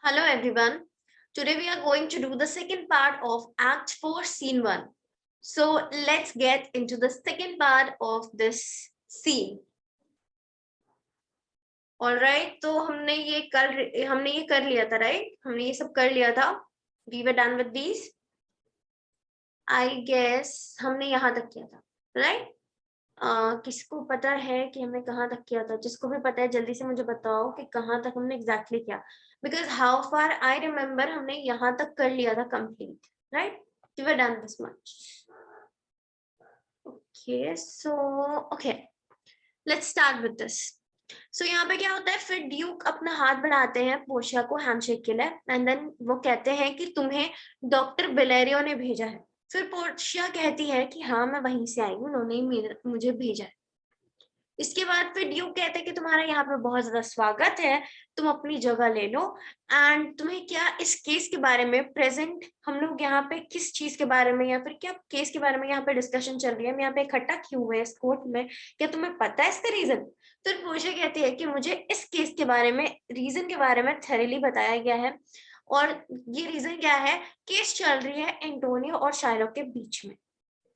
Hello everyone. Today we are going to do the second part of Act 4 Scene 1. So let's get into the second part of this scene. Alright, तो हमने ये कर लिया था, right? हमने ये सब कर लिया था. We were done with these. I guess हमने यहाँ तक किया था, right? किसको पता है कि हमने कहाँ तक किया था? जिसको भी पता है जल्दी से मुझे बताओ कि कहाँ तक हमने exactly किया. Because how far I remember हमने यहाँ तक कर लिया था complete, right? We were done this much. Okay, let's start with this. So यहाँ पे क्या होता है, फिर ड्यूक अपना हाथ बढ़ाते हैं पोर्शिया को हैंडशेक के लिए, एंड देन वो कहते हैं कि तुम्हें डॉक्टर बेलेरियो ने भेजा है. फिर पोर्शिया कहती है कि हाँ मैं वहीं से आई हूँ, उन्होंने ही मुझे भेजा है. इसके बाद फिर ड्यूक कहते हैं कि तुम्हारा यहाँ पे बहुत ज्यादा स्वागत है, तुम अपनी जगह ले लो. एंड तुम्हें क्या इस केस के बारे में, प्रेजेंट हम लोग यहाँ पे किस चीज के बारे में या फिर क्या केस के बारे में यहाँ पे डिस्कशन चल रही है, हम यहाँ पे इकट्ठा क्यों हुए इस कोर्ट में, क्या तुम्हें पता है इसका रीजन? फिर पोर्शिया कहती है कि मुझे इस केस के बारे में, रीजन के बारे में थेरली बताया गया है, और ये रीजन क्या है, केस चल रही है एंटोनियो और शाइलॉक के बीच में.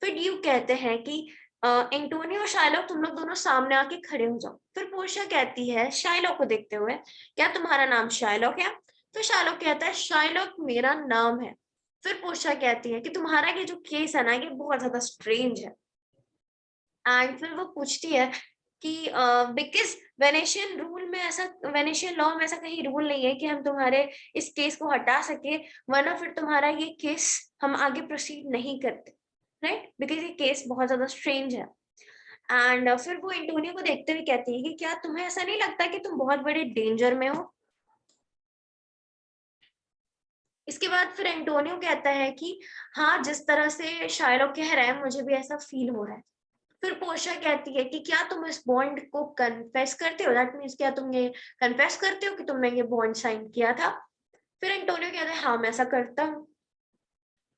फिर ड्यूक कहते हैं कि एंटोनियो और शाइलॉक तुम लोग दोनों सामने आके खड़े हो जाओ. फिर पोर्शिया कहती है शाइलॉक को देखते हुए, क्या तुम्हारा नाम शाइलॉक है? तो शाइलॉक कहता है शाइलॉक मेरा नाम है. फिर पोर्शिया कहती है कि तुम्हारा ये जो केस है ना, ये बहुत ज्यादा स्ट्रेंज है. एंड फिर वो पूछती है कि बिकॉज वेनेशियन रूल में ऐसा, वेनेशियन लॉ में ऐसा कहीं रूल नहीं है कि हम तुम्हारे इस केस को हटा सके, वरना फिर तुम्हारा ये केस हम आगे प्रोसीड नहीं करते, राइट? बिकॉज ये केस बहुत ज्यादा स्ट्रेंज है. एंड फिर वो एंटोनियो को देखते हुए कहती है कि क्या तुम्हें ऐसा नहीं लगता कि तुम बहुत बड़े डेंजर में हो? इसके बाद फिर एंटोनियो कहता है कि हाँ, जिस तरह से शायरों कह रहा है मुझे भी ऐसा फील हो रहा है. फिर पोर्शिया कहती है कि क्या तुम इस बॉन्ड को कन्फेस करते हो, दैट मीन्स क्या तुम ये कन्फेस करते हो कि तुमने ये बॉन्ड साइन किया था? फिर एंटोनियो कहता है हाँ मैं ऐसा करता हूँ.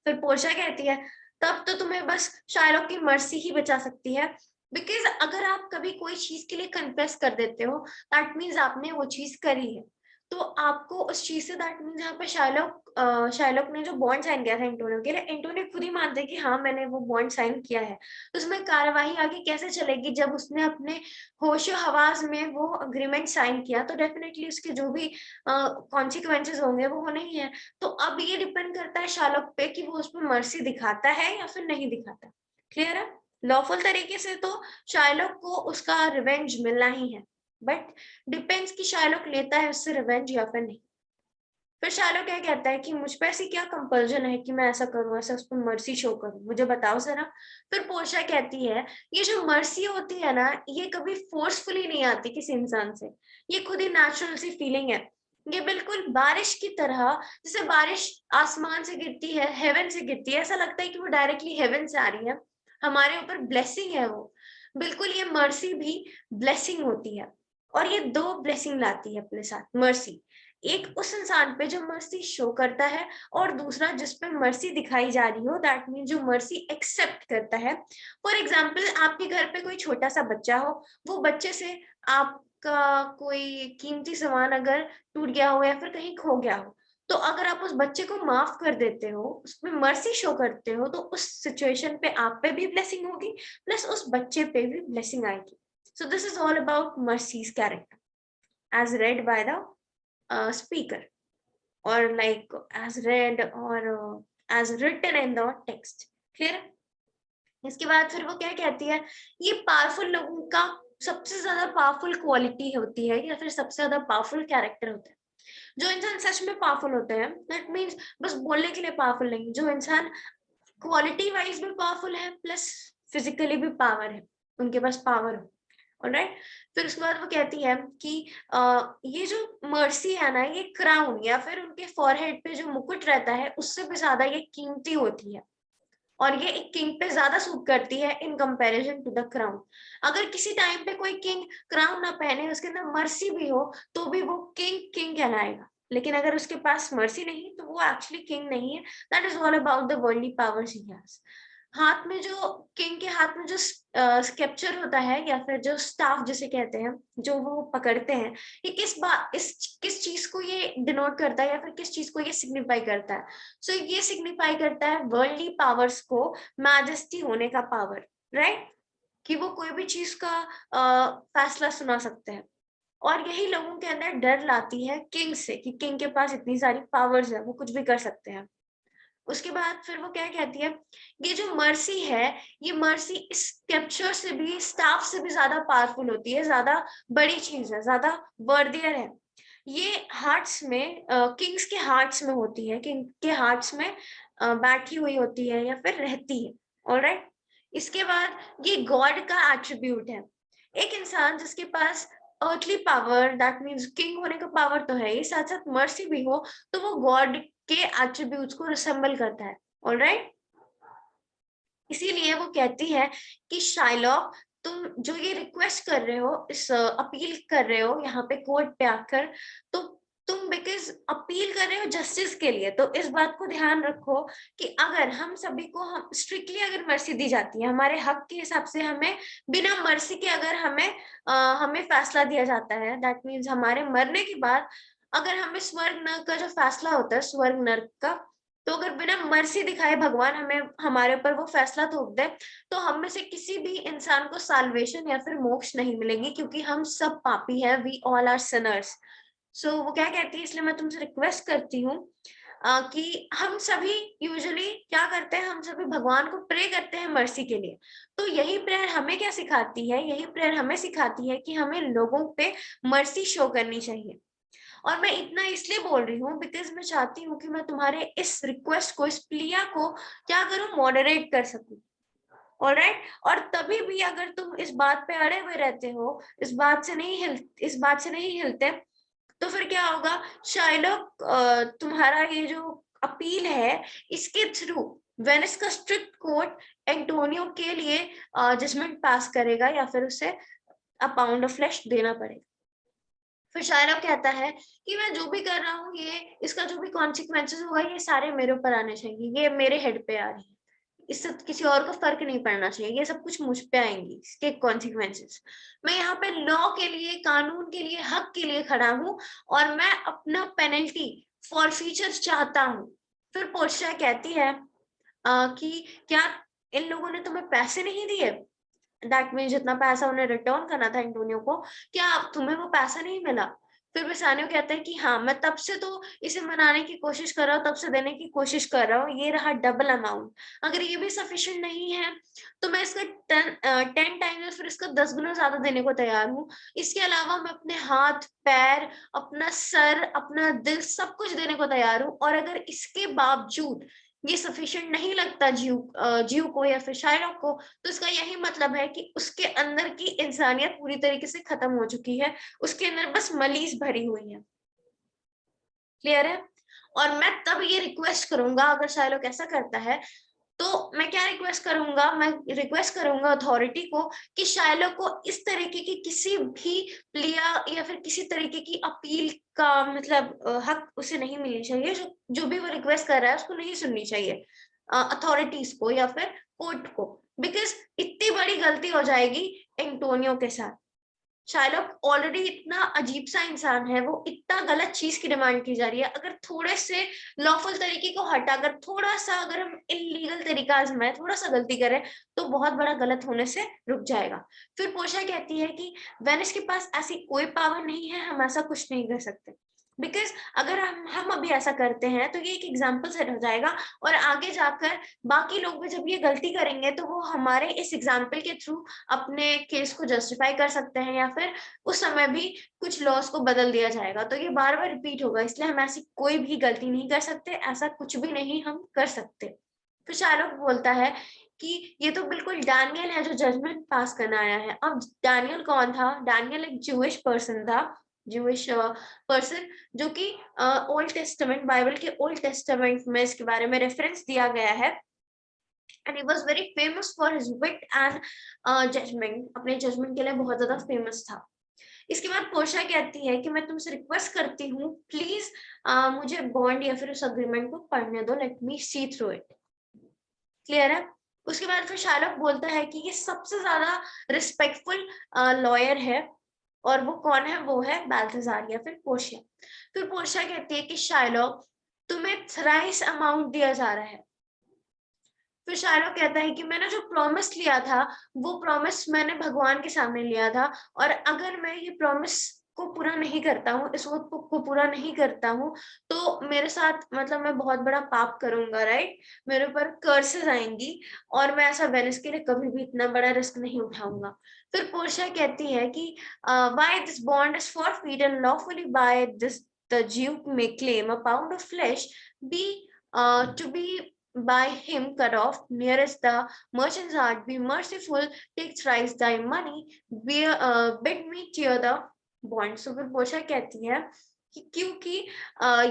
फिर पोर्शिया कहती है तब तो तुम्हें बस शायरों की मर्सी ही बचा सकती है, बिकॉज अगर आप कभी कोई चीज के लिए कन्फेस कर देते हो, दैट मीन्स आपने वो चीज करी है, तो आपको उस चीज से, दैट मीन्स यहाँ पे शाइलॉक ने जो बॉन्ड साइन किया था एंटोनियो के लिए, एंटोनियो खुद ही मानते हैं कि हाँ मैंने वो बॉन्ड साइन किया है. तो उसमें कार्यवाही आगे कैसे चलेगी जब उसने अपने होशो हवास में वो अग्रीमेंट साइन किया, तो डेफिनेटली उसके जो भी कॉन्सिक्वेंसेज होंगे वो होने ही है. तो अब ये डिपेंड करता है शार्लक पे कि वो उस पर मर्सी दिखाता है या फिर नहीं दिखाता. क्लियर है? लॉफुल तरीके से तो शार्लक को उसका रिवेंज मिलना ही है, बट डिपेंड्स कि शार्लक लेता है उससे रिवेंज या फिर नहीं. फिर शार्लक क्या कहता है कि मुझ पर ऐसी क्या कंपल्जन है कि मैं ऐसा करूं, ऐसा उस पर मर्सी शो करूं, मुझे बताओ जरा. फिर पोर्शिया कहती है ये जो मर्सी होती है ना, ये कभी फोर्सफुली नहीं आती किसी इंसान से, ये खुद ही नेचुरल सी फीलिंग है. ये बिल्कुल बारिश की तरह, जैसे बारिश आसमान से गिरती है, हेवन से गिरती है, ऐसा लगता है कि वो डायरेक्टली हेवन से आ रही है, हमारे ऊपर ब्लेसिंग है वो. बिल्कुल ये मर्सी भी ब्लेसिंग होती है, और ये दो ब्लेसिंग लाती है अपने साथ मर्सी. एक उस इंसान पे जो मर्सी शो करता है, और दूसरा जिस पे मर्सी दिखाई जा रही हो, दैट मीन जो मर्सी एक्सेप्ट करता है. फॉर एग्जाम्पल आपके घर पे कोई छोटा सा बच्चा हो, वो बच्चे से आपका कोई कीमती सामान अगर टूट गया हो या फिर कहीं खो गया हो, तो अगर आप उस बच्चे को माफ कर देते हो, उसमें मर्सी शो करते हो, तो उस सिचुएशन पे आप पे भी ब्लेसिंग होगी, प्लस उस बच्चे पे भी ब्लेसिंग आएगी. So this is all about mercy's character as read by the speaker, or like as read or as written in the text. Clear? इसके बाद फिर वो क्या कहती है, ये पावरफुल लोगों का सबसे ज्यादा पावरफुल क्वालिटी होती है या फिर सबसे ज्यादा पावरफुल कैरेक्टर होता है. जो इंसान सच में पावरफुल होते हैं, दैट मीन्स बस बोलने के लिए पावरफुल नहीं, जो इंसान क्वालिटी वाइज भी पावरफुल है प्लस फिजिकली भी पावर है, उनके पास पावर हो. ऑलराइट. फिर उसके बाद वो कहती है कि ये जो मर्सी है ना, ये क्राउन या फिर उनके फॉरहेड पे जो मुकुट रहता है उससे भी ज्यादा ये कीमती होती है, और ये एक किंग पे ज्यादा सूट करती है in comparison to the crown. अगर किसी टाइम पे कोई किंग क्राउन ना पहने, उसके अंदर मर्सी भी हो, तो भी वो किंग किंग कहलाएगा, लेकिन अगर उसके पास मर्सी नहीं तो वो एक्चुअली किंग नहीं है. That is all about the worldly powers he has. हाथ में जो किंग के हाथ में जो स्केप्चर होता है या फिर जो स्टाफ जिसे कहते हैं, जो वो पकड़ते हैं, ये किस चीज को ये डिनोट करता है या फिर किस चीज को ये सिग्निफाई करता है? सो ये सिग्निफाई करता है वर्ल्डली पावर्स को, मैजेस्टी होने का पावर, राइट? कि वो कोई भी चीज का फैसला सुना सकते हैं। और यही लोगों के अंदर डर लाती है किंग से, कि किंग के पास इतनी सारी पावर्स है, वो कुछ भी कर सकते हैं। उसके बाद फिर वो क्या कहती है, ये जो मर्सी है, ये मर्सी इस कैप्चर से भी, स्टाफ से भी ज्यादा पावरफुल होती है, ज्यादा बड़ी चीज है, ज्यादा वर्दियर है। ये हार्ट्स में, किंग्स के हार्ट्स में होती है, किंग के हार्ट्स में बैठी हुई होती है या फिर रहती है। ऑलराइट। इसके बाद ये गॉड का एट्रीब्यूट है। एक इंसान जिसके पास earthly power, that means king होने का पावर तो है ही, साथ साथ मर्सी भी हो, तो वो गॉड के एट्रीब्यूट्स को रिसेंबल करता है। ऑलराइट। इसीलिए वो कहती है कि शाइलॉक, तुम जो ये रिक्वेस्ट कर रहे हो, इस अपील कर रहे हो यहाँ पे कोर्ट पे आकर, तो तुम बिकॉज अपील कर रहे हो जस्टिस के लिए, तो इस बात को ध्यान रखो कि अगर हम सभी को, हम स्ट्रिक्टली अगर मर्सी दी जाती है, हमारे हक के हिसाब से हमें बिना मर्सी के अगर हमें फैसला दिया जाता है, दैट मीन्स हमारे मरने के बाद अगर हमें स्वर्ग नर्क का जो फैसला होता है, स्वर्ग नर्क का, तो अगर बिना मर्सी दिखाए भगवान हमें, हमारे ऊपर वो फैसला थोप दे, तो हम में से किसी भी इंसान को साल्वेशन या फिर मोक्ष नहीं मिलेगी, क्योंकि हम सब पापी हैं, वी ऑल आर सिनर्स। सो वो क्या कहती है, इसलिए मैं तुमसे रिक्वेस्ट करती हूँ कि हम सभी यूजुअली क्या करते हैं, हम सभी भगवान को प्रे करते हैं मर्सी के लिए। तो यही प्रेयर हमें क्या सिखाती है, यही प्रेयर हमें सिखाती है कि हमें लोगों पे मर्सी शो करनी चाहिए। और मैं इतना इसलिए बोल रही हूँ बिकॉज मैं चाहती हूँ कि मैं तुम्हारे इस रिक्वेस्ट को, इस प्लिया को क्या करूँ, मॉडरेट कर सकूं। ऑलराइट। और तभी भी अगर तुम इस बात पे अड़े हुए रहते हो, इस बात से नहीं हिलते, तो फिर क्या होगा, शायलोक तुम्हारा ये जो अपील है, इसके थ्रू वेनिस का स्ट्रिक्ट कोर्ट एंटोनियो के लिए जजमेंट पास करेगा, या फिर उसे अ पाउंड ऑफ फ्लेश देना पड़ेगा। फिर शायरा कहता है कि मैं जो भी कर रहा हूँ, ये इसका जो भी कॉन्सिक्वेंसेस होगा, ये सारे मेरे ऊपर आने चाहिए, ये मेरे हेड पे आ रही है, इससे किसी और को फर्क नहीं पड़ना चाहिए, ये सब कुछ मुझ पे आएंगी, इसके कॉन्सिक्वेंसेस। मैं यहाँ पे लॉ के लिए, कानून के लिए, हक के लिए खड़ा हूँ, और मैं अपना पेनल्टी फॉर फ्यूचर चाहता हूँ। फिर पोर्शिया कहती है कि क्या इन लोगों ने तुम्हें पैसे नहीं दिए, दैट मीन जितना पैसा उन्हें रिटर्न करना था एंटोनियो को, क्या तुम्हें वो पैसा नहीं मिला? फिर बेसानियो कहता है कि हाँ, मैं तब से तो इसे मनाने की कोशिश कर रहा हूँ, तब से देने की कोशिश कर रहा हूँ, ये रहा डबल अमाउंट। अगर ये भी सफिशिएंट नहीं है, तो मैं इसका 10 टाइम्स या फिर इसका 10 गुना ज्यादा देने को तैयार हूँ। इसके अलावा मैं अपने हाथ पैर, अपना सर, अपना दिल, सब कुछ देने को तैयार हूँ। और अगर इसके बावजूद ये सफिशिएंट नहीं लगता जीव को या फिर शायरों को, तो इसका यही मतलब है कि उसके अंदर की इंसानियत पूरी तरीके से खत्म हो चुकी है, उसके अंदर बस मलीज भरी हुई है। क्लियर है? और मैं तब ये रिक्वेस्ट करूंगा, अगर शायलोक ऐसा करता है, तो मैं क्या रिक्वेस्ट करूंगा, मैं रिक्वेस्ट करूंगा अथॉरिटी को कि शायलोक को इस तरीके की किसी भी प्लिया या फिर किसी तरीके की अपील का मतलब हक उसे नहीं मिलनी चाहिए, जो भी वो रिक्वेस्ट कर रहा है उसको नहीं सुननी चाहिए, अथॉरिटीज को या फिर कोर्ट को, बिकॉज इतनी बड़ी गलती हो जाएगी एंटोनियो के साथ। शायलोक ऑलरेडी इतना अजीब सा इंसान है, वो इतना गलत चीज की डिमांड की जा रही है, अगर थोड़े से लॉफुल तरीके को हटाकर थोड़ा सा अगर हम इलीगल तरीका आजमाए, थोड़ा सा गलती करें, तो बहुत बड़ा गलत होने से रुक जाएगा। फिर पोर्शिया कहती है कि वेनिस के पास ऐसी कोई पावर नहीं है, हम ऐसा कुछ नहीं कर सकते, बिकॉज अगर हम अभी ऐसा करते हैं तो ये एक एग्जाम्पल सेट हो जाएगा, और आगे जाकर बाकी लोग भी जब ये गलती करेंगे, तो वो हमारे इस एग्जाम्पल के थ्रू अपने केस को जस्टिफाई कर सकते हैं, या फिर उस समय भी कुछ लॉस को बदल दिया जाएगा, तो ये बार बार रिपीट होगा, इसलिए हम ऐसी कोई भी गलती नहीं कर सकते, ऐसा कुछ भी नहीं हम कर सकते। फिर शाहरुख बोलता है कि ये तो बिल्कुल डैनियल है जो जजमेंट पास करना आया है। अब डैनियल कौन था? डैनियल एक जूइश पर्सन था, जूइश पर्सन, जो कि ओल्ड टेस्टामेंट, बाइबल के ओल्ड टेस्टामेंट में इसके बारे में रेफरेंस दिया गया है, and he was very famous for his wit and judgment, अपने जजमेंट के लिए बहुत ज्यादा फेमस था। इसके बाद पोर्शिया कहती है कि मैं तुमसे रिक्वेस्ट करती हूँ, प्लीज मुझे बॉन्ड या फिर उस अग्रीमेंट को पढ़ने दो, let me see through it. Clear है? उसके बाद फिर शार्लक बोलता है कि ये सबसे ज्यादा रिस्पेक्टफुल लॉयर है, और वो कौन है, वो है बाल्थाजार या फिर पोर्शिया। फिर पोर्शिया कहती है कि शार्लक, तुम्हें थ्राइस अमाउंट दिया जा रहा है। फिर शार्लक कहता है कि मैंने जो प्रॉमिस लिया था, वो प्रॉमिस मैंने भगवान के सामने लिया था, और अगर मैं ये प्रॉमिस को पूरा नहीं करता हूँ, इस वक्त को पूरा नहीं करता हूँ, तो मेरे साथ मतलब मैं बहुत बड़ा पाप करूंगा, राइट, मेरे ऊपर कर्सेस आएंगी, और मैं ऐसा वेनिस के लिए कभी भी इतना बड़ा रिस्क नहीं उठाऊंगा। फिर पोर्शिया कहती है कि why this bond is forfeit and lawfully by this the Jew may claim a pound of flesh be to be by him cut off nearest the merchant's heart. Be merciful, take thrice thy money, bid me tear the bond. So फिर Portia कहती है कि क्योंकि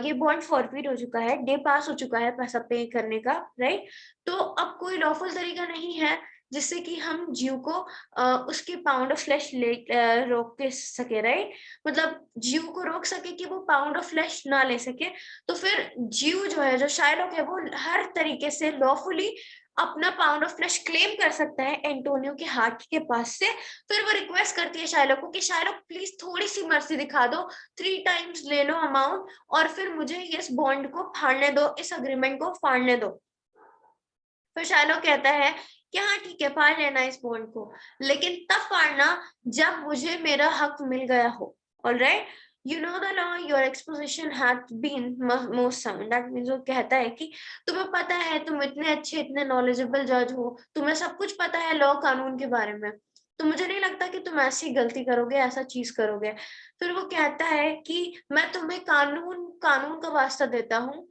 ये bond forfeit हो चुका है, day पास हो चुका है पैसा पे करने का, राइट, तो अब कोई लॉफुल तरीका नहीं है जिससे कि हम जीव को उसके पाउंड ऑफ फ्लेश ले रोक के सके, राइट, मतलब जीव को रोक सके कि वो पाउंड ऑफ फ्लेश ना ले सके। तो फिर जीव जो है, जो शायलोक है, वो हर तरीके से लॉफुली अपना पाउंड ऑफ फ्लेश क्लेम कर सकता है एंटोनियो के हार्ट के पास से। फिर वो रिक्वेस्ट करती है शायलोक को कि शायलोक प्लीज थोड़ी सी मर्सी दिखा दो, 3 टाइम्स ले लो अमाउंट, और फिर मुझे इस बॉन्ड को फाड़ने दो, इस अग्रीमेंट को फाड़ने दो। फिर शायलोक कहता है कि हाँ ठीक है, फाड़ लेना इस बॉन्ड को, लेकिन तब फाड़ना जब मुझे मेरा हक मिल गया हो। Alright, you know the law, your exposition had been most sound. That means वो कहता है कि तुम्हें पता है, तुम इतने अच्छे, इतने नॉलेजेबल जज हो, तुम्हें सब कुछ पता है लॉ कानून के बारे में, तो मुझे नहीं लगता कि तुम ऐसी गलती करोगे, ऐसा चीज करोगे। फिर वो कहता है कि मैं तुम्हें कानून कानून का वास्ता देता हूँ।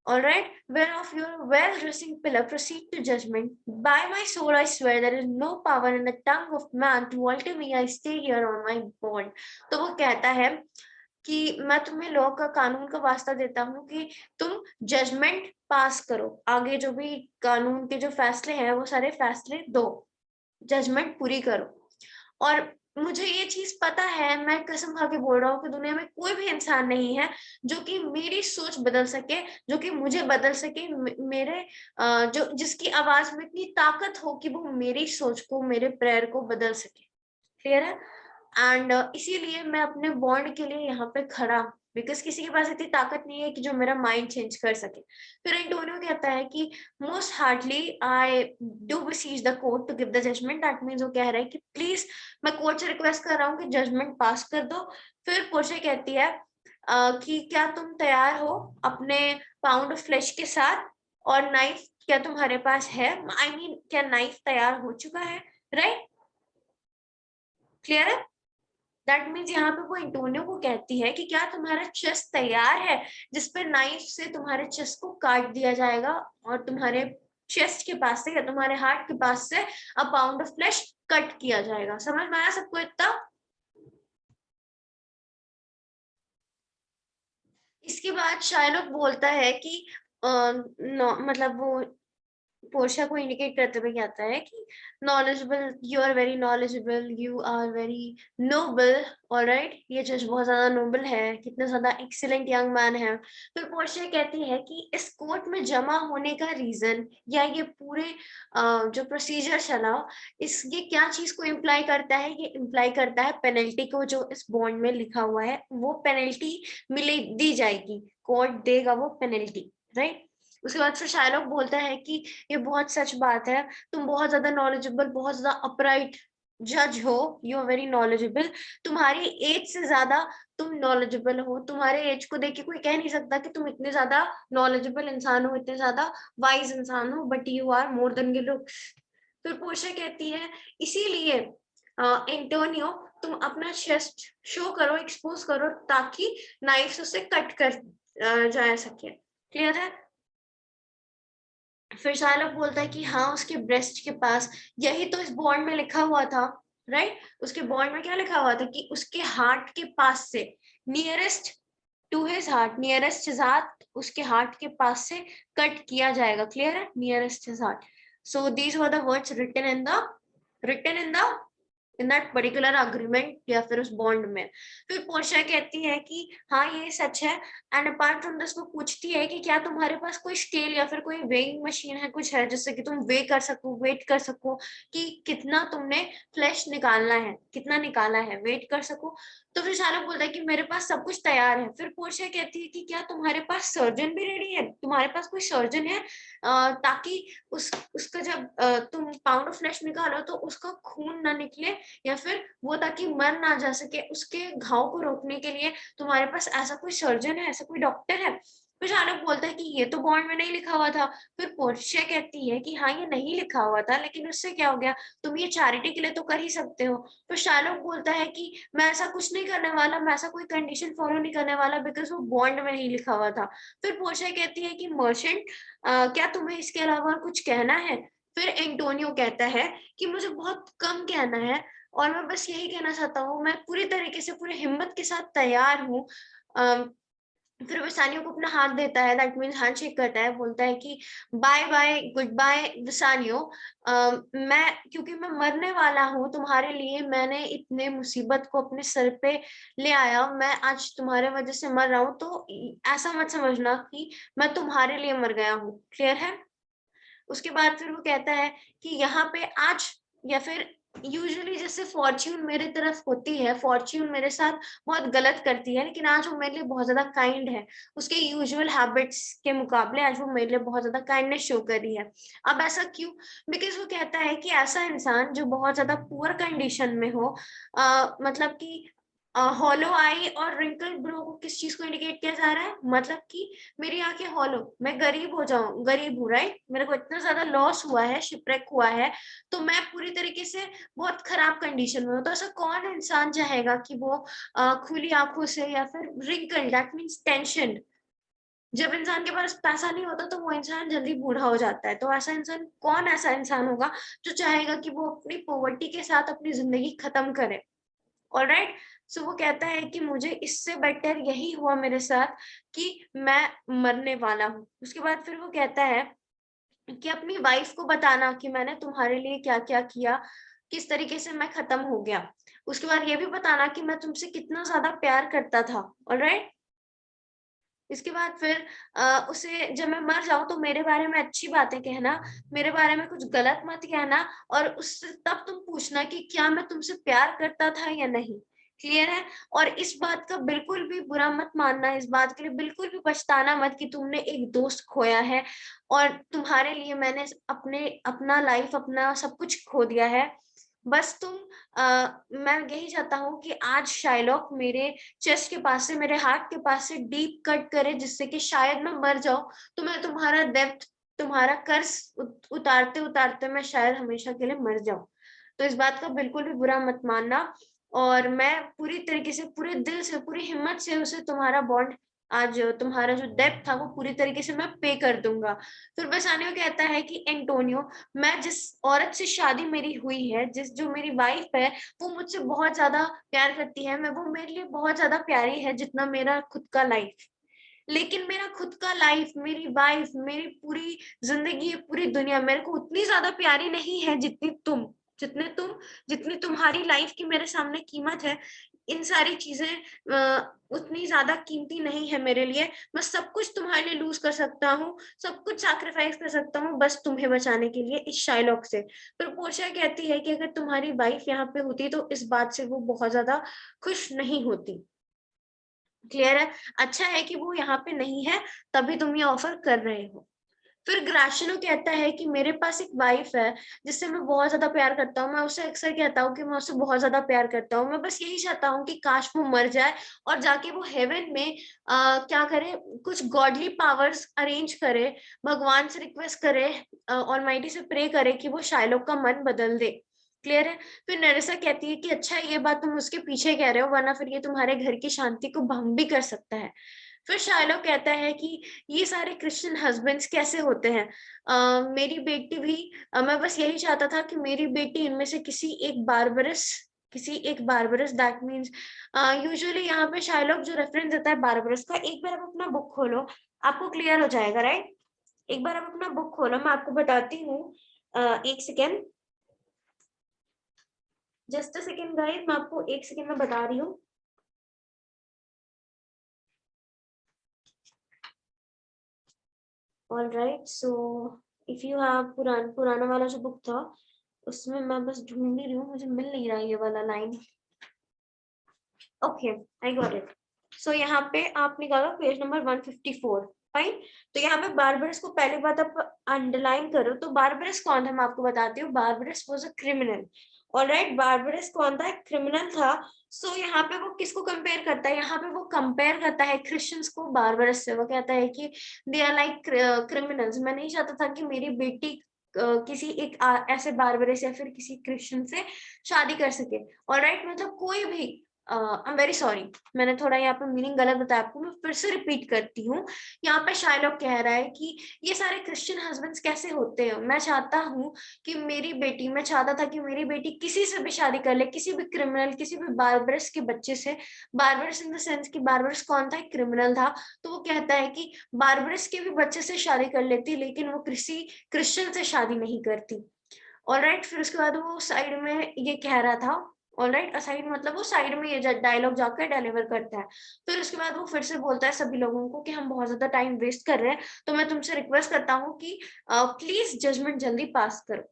All right, whereof your well-dressing pillar proceed to judgment. By my soul, I swear there is no power in the tongue of man to alter me. I stay here on my bond. तो वो कहता है कि मैं तुम्हें law का, कानून का वास्ता देता हूँ कि तुम जजमेंट पास करो, आगे जो भी कानून के जो फैसले हैं वो सारे फैसले दो, जजमेंट पूरी करो। और मुझे ये चीज पता है, मैं कसम खा के बोल रहा हूँ कि दुनिया में कोई भी इंसान नहीं है जो कि मेरी सोच बदल सके, जो कि मुझे बदल सके, मेरे जो जिसकी आवाज में इतनी ताकत हो कि वो मेरी सोच को, मेरे प्रेयर को बदल सके। क्लियर है? एंड इसीलिए मैं अपने बॉन्ड के लिए यहाँ पे खड़ा, बिकॉज किसी के पास इतनी ताकत नहीं है कि जो मेरा माइंड चेंज कर सके। फिर एंटोनियो कहता है कि most hardly I do beseech the court to give the judgment. That means वो कह रहा है कि प्लीज मैं कोर्ट से रिक्वेस्ट कर रहा हूँ कि जजमेंट पास कर दो। फिर पोर्शिया कहती है कि क्या तुम तैयार हो अपने पाउंड ऑफ फ्लेश के साथ, और नाइफ क्या तुम्हारे पास है, आई मीन क्या नाइफ तैयार हो चुका है, राइट? क्लियर है? दैट मीन्स यहाँ पे वो एंटोनियो को कहती है कि क्या तुम्हारा चेस्ट तैयार है जिसपे नाइफ से तुम्हारे चेस्ट को काट दिया जाएगा, और तुम्हारे चेस्ट के पास से या तुम्हारे हार्ट के पास से अ पाउंड ऑफ फ्लेश कट किया जाएगा। समझ में आया सबको इतना? इसके बाद शायलोक बोलता है कि मतलब वो पोर्शिया को इंडिकेट करते हुए कहता है कि knowledgeable, you are very knowledgeable, you are very noble. Alright, ये जज बहुत ज्यादा नोबल है, कितना ज्यादा एक्सीलेंट यंग मैन है। फिर पोर्शिया कहती है कि इस कोर्ट में जमा होने का रीजन, या ये पूरे जो प्रोसीजर चला, इस ये क्या चीज को इम्प्लाई करता है, ये इम्प्लाई करता है पेनल्टी को, जो इस बॉन्ड में लिखा हुआ है वो पेनल्टी मिले दी जाएगी, कोर्ट देगा वो पेनल्टी, राइट। उसके बाद फिर शायलोक बोलता है कि ये बहुत सच बात है, तुम बहुत ज्यादा नॉलेजेबल, बहुत ज्यादा अपराइट जज हो, यू आर वेरी नॉलेजेबल, तुम्हारी एज से ज्यादा तुम नॉलेजेबल हो, तुम्हारे एज को देख के कोई कह नहीं सकता कि तुम इतने ज्यादा नॉलेजेबल इंसान हो, इतने ज्यादा वाइज इंसान हो, but you are more than your looks. फिर पोर्शिया कहती है इसीलिए एंटोनियो तुम अपना चेस्ट शो करो, एक्सपोज करो, ताकि नाइफ उसे कट कर जा सके। क्लियर है? फिर शाहरुख बोलता है कि हाँ, उसके ब्रेस्ट के पास, यही तो इस बॉन्ड में लिखा हुआ था, राइट। उसके बॉन्ड में क्या लिखा हुआ था कि उसके हार्ट के पास से, nearest to his heart, nearest his heart, उसके हार्ट के पास से कट किया जाएगा। क्लियर है? Nearest his heart. So these were the words written in the in that particular agreement या फिर उस बॉन्ड में। फिर पोर्शिया कहती है कि हाँ ये सच है, एंड अपार्ट फ्रॉम दिस वो पूछती है कि क्या तुम्हारे पास कोई स्केल या फिर कोई वेइंग मशीन है, कुछ है जिससे कि तुम वे कर सको, वेट कर सको कि कितना तुमने फ्लैश निकालना है, कितना निकाला है, वेट कर सको। तो फिर शाहरुख बोलता है कि मेरे पास सब कुछ तैयार है। फिर पोर्शिया कहती है कि क्या तुम्हारे पास सर्जन भी रेडी है, तुम्हारे पास कोई सर्जन है ताकि उसका जब तुम पाउंड ऑफ फ्लैश निकालो तो उसका खून ना निकले, या फिर वो ताकि मर ना जा सके, उसके घाव को रोकने के लिए तुम्हारे पास ऐसा कोई सर्जन है, ऐसा कोई डॉक्टर है। फिर शाहरुख बोलता है कि ये तो बॉन्ड में नहीं लिखा हुआ था। फिर पोर्शिया कहती है कि हाँ ये नहीं लिखा हुआ था, लेकिन उससे क्या हो गया, तुम ये चैरिटी के लिए तो कर ही सकते हो। तो शाहरुख बोलता है कि मैं ऐसा कुछ नहीं करने वाला, मैं ऐसा कोई कंडीशन फॉलो नहीं करने वाला, बिकॉज वो बॉन्ड में नहीं लिखा हुआ था। फिर पोर्शिया कहती है कि मर्चेंट, क्या तुम्हें इसके अलावा कुछ कहना है? फिर एंटोनियो कहता है कि मुझे बहुत कम कहना है, और मैं बस यही कहना चाहता हूँ, मैं पूरी तरीके से पूरी हिम्मत के साथ तैयार हूँ। फिर विसानियो को अपना हाथ देता है, दैट मीन्स हैंडशेक करता है, बोलता है कि बाय बाय, गुड बाय विसानियो। मैं, क्योंकि मैं मरने वाला हूँ तुम्हारे लिए, मैंने इतने मुसीबत को अपने सर पे ले आया, मैं आज तुम्हारे वजह से मर रहा हूँ, तो ऐसा मत समझना कि मैं तुम्हारे लिए मर गया हूँ। क्लियर है? उसके बाद फिर वो कहता है कि यहाँ पे आज, या फिर यूजुअली जैसे फॉर्च्यून मेरे तरफ होती है, फॉर्च्यून मेरे साथ बहुत गलत करती है, लेकिन आज वो मेरे लिए बहुत ज्यादा काइंड है, उसके यूजुअल हैबिट्स के मुकाबले आज वो मेरे लिए बहुत ज्यादा काइंडनेस शो कर रही है। अब ऐसा क्यों? बिकॉज वो कहता है कि ऐसा इंसान जो बहुत ज्यादा पुअर कंडीशन में हो, मतलब कि हॉलो आई और रिंकल ब्रो को किस चीज को इंडिकेट किया जा रहा है, मतलब कि मेरी आंखें हॉलो, मैं गरीब हो जाऊं, गरीब हूँ, राइट, मेरे को इतना ज्यादा लॉस हुआ है, शिपरेक हुआ है, तो मैं पूरी तरीके से बहुत खराब कंडीशन में हूँ। तो ऐसा कौन इंसान चाहेगा कि वो खुली आंखों से, या फिर रिंकल दैट मीन्स टेंशन, जब इंसान के पास पैसा नहीं होता तो वो इंसान जल्दी बूढ़ा हो जाता है, तो ऐसा इंसान, कौन ऐसा इंसान होगा जो चाहेगा कि वो अपनी पॉवर्टी के साथ अपनी जिंदगी खत्म करे? ऑलराइट। सो वो कहता है कि मुझे इससे बेटर यही हुआ मेरे साथ कि मैं मरने वाला हूँ। उसके बाद फिर वो कहता है कि अपनी वाइफ को बताना कि मैंने तुम्हारे लिए क्या क्या किया, किस तरीके से मैं खत्म हो गया। उसके बाद ये भी बताना कि मैं तुमसे कितना ज्यादा प्यार करता था। ऑलराइट। इसके बाद फिर उसे, जब मैं मर जाऊं तो मेरे बारे में अच्छी बातें कहना, मेरे बारे में कुछ गलत मत कहना, और उससे तब तुम पूछना कि क्या मैं तुमसे प्यार करता था या नहीं। क्लियर है? और इस बात का बिल्कुल भी बुरा मत मानना, इस बात के लिए बिल्कुल भी पछताना मत कि तुमने एक दोस्त खोया है, और तुम्हारे लिए मैंने अपने अपना लाइफ, अपना सब कुछ खो दिया है। बस तुम, मैं यही चाहता हूँ कि आज शाइलॉक मेरे चेस्ट के पास से, मेरे हार्ट के पास से डीप कट करे, जिससे कि शायद मैं मर जाऊं तो मैं तुम्हारा डेप्थ, तुम्हारा कर्ज उतारते उतारते मैं शायद हमेशा के लिए मर जाऊं। तो इस बात का बिल्कुल भी बुरा मत मानना, और मैं पूरी तरीके से, पूरे दिल से, पूरी हिम्मत से उसे तुम्हारा बॉन्ड, आज तुम्हारा जो डेप्थ था वो पूरी तरीके से मैं पे कर दूंगा। फिर बेसानियो कहता है कि एंटोनियो, मैं जिस औरत से शादी मेरी हुई है, जिस जो मेरी वाइफ है, वो मुझसे बहुत ज्यादा प्यार करती है, मैं, वो मेरे लिए बहुत ज्यादा प्यारी है जितना मेरा खुद का लाइफ। लेकिन मेरा खुद का लाइफ, मेरी वाइफ, मेरी पूरी जिंदगी, पूरी दुनिया मेरे को उतनी ज्यादा प्यारी नहीं है जितनी तुम, जितने तुम, जितनी तुम्हारी लाइफ की मेरे सामने कीमत है। इन सारी चीजें उतनी ज्यादा कीमती नहीं है मेरे लिए। मैं सब कुछ तुम्हारे लिए लूज कर सकता हूँ, सब कुछ सैक्रिफाइस कर सकता हूँ, बस तुम्हें बचाने के लिए, इस शाइलॉक से। फिर पोर्शिया कहती है कि अगर तुम्हारी वाइफ यहाँ पे होती तो इस बात से वो बहुत ज्यादा खुश नहीं होती। क्लियर है? अच्छा है कि वो यहाँ पे नहीं है, तभी तुम ये ऑफर कर रहे हो। फिर ग्राशिनो कहता है कि मेरे पास एक वाइफ है जिससे मैं बहुत ज्यादा प्यार करता हूँ, मैं उसे अक्सर कहता हूँ कि मैं उससे बहुत ज्यादा प्यार करता हूँ, मैं बस यही चाहता हूँ कि काश वो मर जाए और जाके वो हेवन में क्या करे, कुछ गॉडली पावर्स अरेंज करे, भगवान से रिक्वेस्ट करे, ऑलमाइटी से प्रे करे कि वो शाइलोक का मन बदल दे। क्लियर है? फिर नरेसा कहती है कि अच्छा है, ये बात तुम उसके पीछे कह रहे हो, वरना फिर ये तुम्हारे घर की शांति को भंग भी कर सकता है। फिर शाइलो कहता है कि ये सारे क्रिश्चियन हस्बैंड्स कैसे होते हैं, मेरी बेटी भी, मैं बस यही चाहता था कि मेरी बेटी इनमें से किसी एक बारबरस दैट मीन्स, यूजुअली यहाँ पे शाइलोक जो रेफरेंस देता है बारबरस का, एक बार आप अपना बुक खोलो, आपको क्लियर हो जाएगा, राइट? एक बार आप अपना बुक खोलो, मैं आपको बताती हूँ, एक second. Just a second guys, मैं आपको एक सेकेंड में बता रही हूँ। All right, so if you have पुराना वाला जो बुक था उसमें मैं बस ढूंढ ही रही हूँ, मुझे मिल नहीं रहा ये वाला line. Okay, I got it. So यहाँ पे आप निकालो पेज नंबर 154। फाइन। तो यहाँ पे बारबरस को पहली बात आप अंडरलाइन करो। तो बारबरस कौन था मैं आपको बताती हूँ। Barbarous was a criminal. Alright, barbarous कौन था? क्रिमिनल था। सो यहाँ पे वो किसको कंपेयर करता है? यहाँ पे वो कंपेयर करता है क्रिश्चियंस को बारबरस से। वो कहता है कि दे आर लाइक क्रिमिनल्स। मैं नहीं चाहता था कि मेरी बेटी किसी एक ऐसे बारबरस या फिर किसी क्रिश्चियन से शादी कर सके। ऑलराइट, मतलब कोई भी आई एम वेरी सॉरी, मैंने थोड़ा यहाँ पे मीनिंग गलत बताया आपको, मैं फिर से रिपीट करती हूँ। यहाँ पे शायलॉक कह रहा है कि ये सारे क्रिश्चियन हस्बैंड्स कैसे होते हैं। मैं चाहता हूँ कि मैं चाहता था कि मेरी बेटी किसी से भी शादी कर ले, किसी भी क्रिमिनल, किसी भी बारबरस के बच्चे से। बारबरस इन द सेंस कि बारबरस कौन था? एक क्रिमिनल था। तो वो कहता है कि बारबरस के भी बच्चे से शादी कर लेती, लेकिन वो किसी क्रिश्चियन से शादी नहीं करती। ऑलराइट, फिर उसके बाद वो साइड में ये कह रहा था। ऑलराइट, असाइड मतलब वो साइड में ये डायलॉग जाकर डिलीवर करता है। फिर उसके बाद वो फिर से बोलता है सभी लोगों को कि हम बहुत ज्यादा टाइम वेस्ट कर रहे हैं, तो मैं तुमसे रिक्वेस्ट करता हूँ कि प्लीज जजमेंट जल्दी पास करो।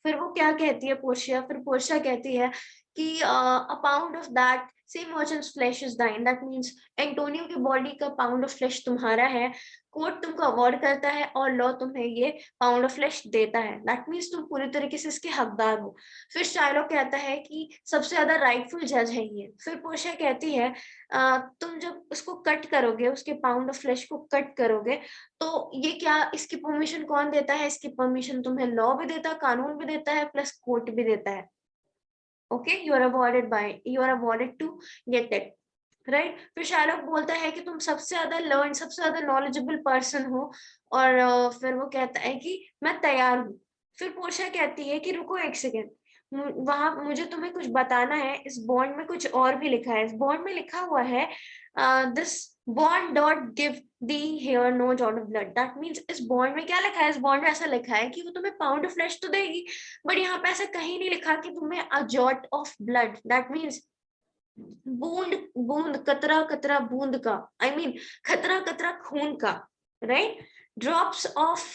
फिर वो क्या कहती है पोर्शिया? फिर पोर्शिया कहती है कि a pound of that same merchant's flesh is thine. That means Antonio की बॉडी का पाउंड ऑफ फ्लेश तुम्हारा है। कोर्ट तुमको अवॉर्ड करता है और लॉ तुम्हें ये पाउंड ऑफ फ्लेश देता है। दैट मींस तुम पूरी तरीके से इसके हकदार हो। फिर शाइलॉक कहता है कि सबसे ज्यादा राइटफुल जज है ये। फिर पोर्शिया कहती है तुम जब उसको कट करोगे, उसके पाउंड ऑफ फ्लेश को कट करोगे, तो ये क्या, इसकी परमिशन कौन देता है? इसकी परमिशन तुम्हें लॉ भी देता है, कानून भी देता है, प्लस कोर्ट भी देता है। Okay, you are awarded to get it, right. फिर शायलॉक बोलता है कि तुम सबसे ज्यादा लर्न, सबसे ज्यादा नॉलेजेबल पर्सन हो। और फिर वो कहता है कि मैं तैयार हूँ। फिर पोर्शिया कहती है कि रुको एक सेकेंड, वहां मुझे तुम्हें कुछ बताना है। इस बॉन्ड में कुछ और भी लिखा है। इस बॉन्ड में लिखा हुआ है this bond doth give thee here no jot of blood. That means इस बॉन्ड में क्या लिखा है? इस बॉन्ड में ऐसा लिखा है कि वो तुम्हें पाउंड ऑफ फ्लेश तो देगी, बट यहाँ पे ऐसा कहीं नहीं लिखा कि तुम्हें a jot of blood. That means बूंद बूंद, कतरा कतरा बूंद का, आई मीन खतरा कतरा खून का, right. Drops of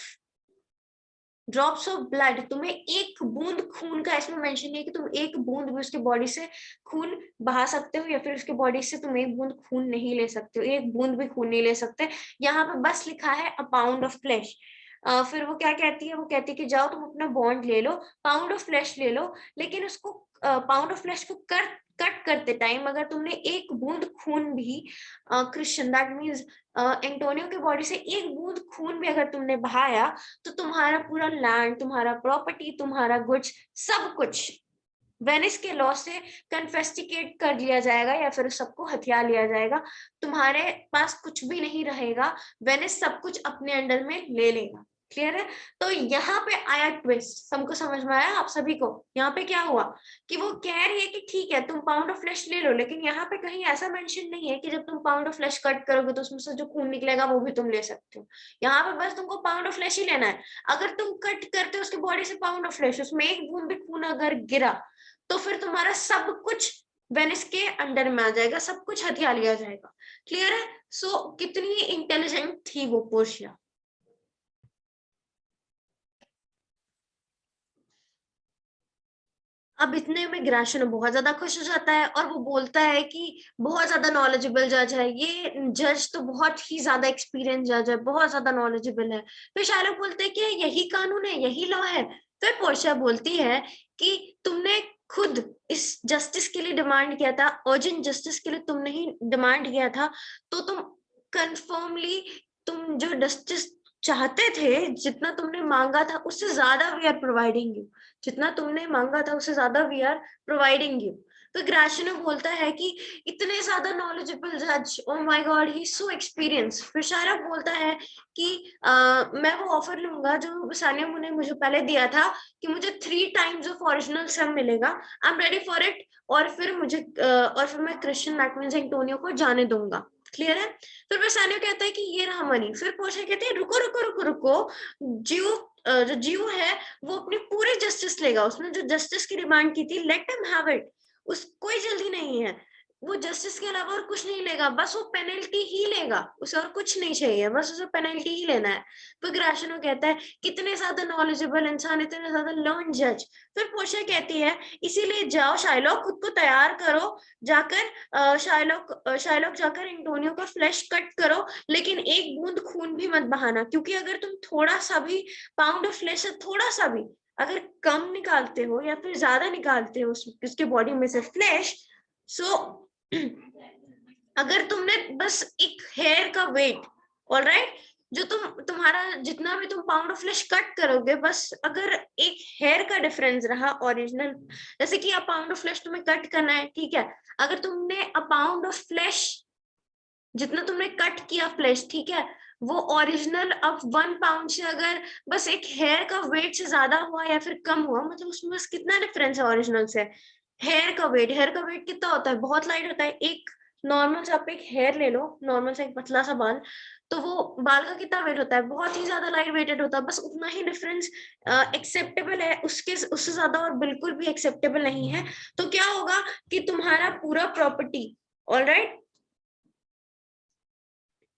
drops of blood, तुम्हें एक बूंद खून का इसमें मेंशन नहीं है कि तुम एक बूंद भी उसके बॉडी से खून बहा सकते हो, या फिर उसके बॉडी से तुम एक बूंद खून नहीं ले सकते हो, एक बूंद भी खून नहीं ले सकते। यहाँ पे बस लिखा है अ पाउंड ऑफ फ्लेश। फिर वो क्या कहती है? वो कहती है कि जाओ तुम अपना बॉन्ड ले लो, पाउंड ऑफ फ्लेश ले लो, लेकिन उसको पाउंड ऑफ फ्लेश को कट करते टाइम अगर तुमने एक बूंद खून भी क्रिश्चियन, दैट मीन्स एंटोनियो की बॉडी से एक बूंद खून भी अगर तुमने बहाया, तो तुम्हारा पूरा लैंड, तुम्हारा प्रॉपर्टी, तुम्हारा गुड्स, सब कुछ वेनिस के लॉ से कन्फेस्टिकेट कर लिया जाएगा, या फिर सबको हथिया लिया जाएगा। तुम्हारे पास कुछ भी नहीं रहेगा। वेनिस सब कुछ अपने अंडर में ले लेगा। क्लियर है? तो यहाँ पे आया ट्विस्ट। सबको समझ में आया? आप सभी को यहाँ पे क्या हुआ कि वो कह रही है कि ठीक है तुम पाउंड ऑफ फ्लेश ले लो, लेकिन यहाँ पे कहीं ऐसा मेंशन नहीं है कि जब तुम पाउंड ऑफ फ्लेश कट करोगे तो उसमें से जो खून निकलेगा वो भी तुम ले सकते हो। यहाँ पे बस तुमको पाउंड ऑफ फ्लेश ही लेना है। अगर तुम कट करते हो उसकी बॉडी से पाउंड ऑफ फ्लेश, उसमें एक बूंद भी खून अगर गिरा, तो फिर तुम्हारा सब कुछ वेनिस के अंडर में आ जाएगा, सब कुछ हथिया लिया जाएगा। क्लियर है? सो कितनी इंटेलिजेंट थी वो पोर्शिया। अब इतने में ग्राशनो बहुत ज्यादा खुश हो जाता है और वो बोलता है कि बहुत ज्यादा नॉलेजेबल जज है ये जज, तो बहुत ही ज्यादा एक्सपीरियंस जज है, बहुत ज्यादा नॉलेजेबल है। फिर शायलॉक बोलते हैं कि यही कानून है, यही लॉ है। फिर पोर्शिया बोलती है कि तुमने खुद इस जस्टिस के लिए डिमांड किया था, अर्जेंट जस्टिस के लिए तुमने ही डिमांड किया था, तो तुम कंफर्मली तुम जो जस्टिस चाहते थे, जितना तुमने मांगा था उससे ज्यादा वी आर प्रोवाइडिंग यू, जितना तुमने मांगा था उससे ज्यादा वी आर प्रोवाइडिंग यू। तो ग्राशिनो बोलता है कि इतने ज्यादा नॉलेजेबल जज, oh my God he so experience. फिर शायलॉक बोलता है कि मैं वो ऑफर लूंगा जो सानिया ने मुझे पहले दिया था कि मुझे 3 टाइम्स ऑफ ओरिजिनल सम मिलेगा, I am ready for it. और फिर मैं क्रिश्चियन मैकमिन्स एंटोनियो को जाने दूंगा। क्लियर है? फिर बेसानियो कहता है कि ये रहा मनी। फिर पोर्शिया कहती है रुको रुको रुको रुको, जो जीव है वो अपनी पूरी जस्टिस लेगा, उसने जो जस्टिस की डिमांड की थी, लेट हिम हैव इट, उस कोई जल्दी नहीं है, वो जस्टिस के अलावा और कुछ नहीं लेगा, बस वो पेनल्टी ही लेगा, उसे और कुछ नहीं चाहिए, बस उसे पेनल्टी ही लेना है। फिर ग्राशनो कहता है कितने ज्यादा नॉलेजेबल इंसान, इतने ज्यादा लर्न जज। फिर पोर्शिया कहती है इसीलिए जाओ शाइलॉक, खुद को तैयार करो, जाकर शाइलॉक जाकर एंटोनियो का फ्लैश कट करो, लेकिन एक बूंद खून भी मत बहाना, क्योंकि अगर तुम थोड़ा सा भी पाउंड ऑफ फ्लैश से थोड़ा सा भी अगर कम निकालते हो या फिर ज्यादा निकालते हो उसके बॉडी में से फ्लैश, सो अगर तुमने बस एक हेयर का वेट, ऑलराइट, जो तुम्हारा जितना भी तुम पाउंड ऑफ फ्लैश कट करोगे, बस अगर एक हेयर का डिफरेंस रहा ओरिजिनल, जैसे कि अ पाउंड ऑफ फ्लैश तुम्हें कट करना है, ठीक है, अगर तुमने अ पाउंड ऑफ फ्लैश जितना तुमने कट किया फ्लैश, ठीक है, वो ओरिजिनल अब 1 पाउंड से अगर बस एक हेयर का वेट से ज्यादा हुआ या फिर कम हुआ, मतलब उसमें बस कितना डिफरेंस है ओरिजिनल से। हेयर का वेट कितना होता है, बहुत लाइट होता है। एक नॉर्मल से आप एक हेयर ले लो, नॉर्मल से एक पतला सा बाल, तो वो बाल का कितना वेट होता है, बहुत ही ज्यादा लाइट वेटेड होता है, बस उतना ही डिफरेंस एक्सेप्टेबल है, उसके उससे ज्यादा और बिल्कुल भी एक्सेप्टेबल नहीं है। तो क्या होगा कि तुम्हारा पूरा प्रॉपर्टी, ऑलराइट,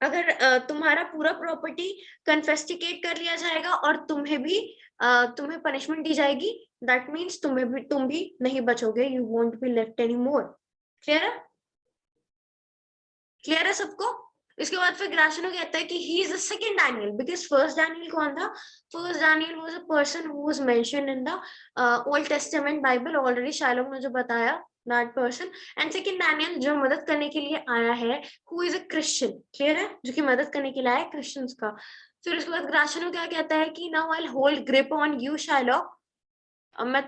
अगर तुम्हारा पूरा प्रॉपर्टी कन्फेस्टिकेट कर लिया जाएगा और तुम्हें पनिशमेंट दी जाएगी, दैट मीन्स तुम भी नहीं बचोगे, you won't be left any more. Clear है? क्लियर है सबको? इसके बाद फिर ग्राशनो कहता है कि he is the second Daniel, because first Daniel कौन था? First Daniel was a person who was mentioned in the Old testament Bible, already Shylock ने जो बताया, that person. And second Daniel जो मदद करने के लिए आया है, who is a Christian, clear है, जो कि मदद करने के लिए आया है क्रिश्चियंस का। फिर उसके बाद ग्राशनो क्या कहता है कि now I will hold grip on you Shylock, अब मैं